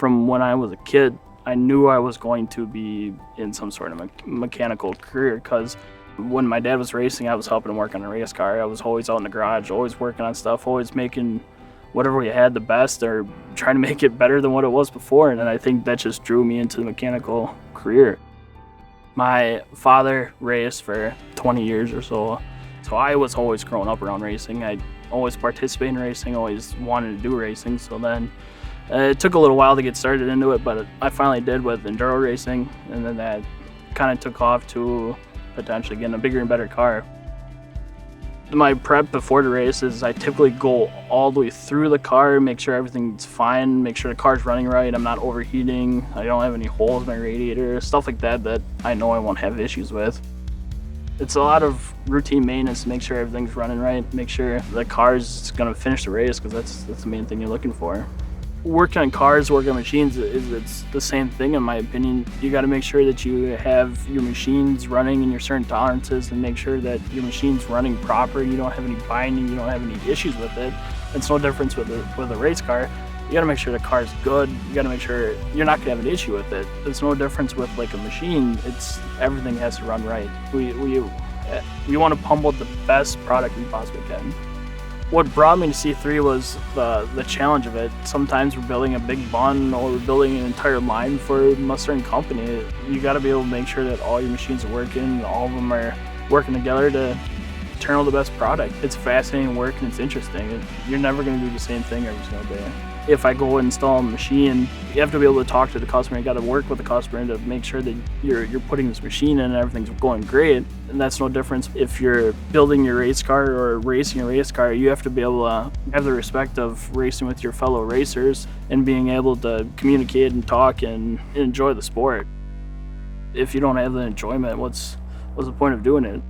From when I was a kid, I knew I was going to be in some sort of mechanical career, because when my dad was racing, I was helping him work on a race car. I was always out in the garage, always working on stuff, always making whatever we had the best, or trying to make it better than what it was before. And I think that just drew me into the mechanical career. My father raced for 20 years or so I was always growing up around racing. I always participated in racing, always wanted to do racing. So then it took a little while to get started into it, but I finally did with enduro racing, and then that kind of took off to potentially getting a bigger and better car. My prep before the race is I typically go all the way through the car, make sure everything's fine, make sure the car's running right, I'm not overheating, I don't have any holes in my radiator, stuff like that that I know I won't have issues with. It's a lot of routine maintenance to make sure everything's running right, make sure the car's gonna finish the race, because that's the main thing you're looking for. Working on cars, working on machines, it's the same thing in my opinion. You got to make sure that you have your machines running in your certain tolerances, and make sure that your machine's running proper. You don't have any binding, you don't have any issues with it. It's no difference with a race car. You got to make sure the car's good. You got to make sure you're not gonna have an issue with it. It's no difference with like a machine. It's everything has to run right. We want to pump out the best product we possibly can. What brought me to C3 was the challenge of it. Sometimes we're building a big bun, or we're building an entire line for a certain company. You got to be able to make sure that all your machines are working, all of them are working together to turn out the best product. It's fascinating work and it's interesting. You're never going to do the same thing every single day. If I go install a machine, you have to be able to talk to the customer. You got to work with the customer to make sure that you're putting this machine in and everything's going great. And that's no difference if you're building your race car or racing a race car. You have to be able to have the respect of racing with your fellow racers and being able to communicate and talk and enjoy the sport. If you don't have the enjoyment, what's the point of doing it?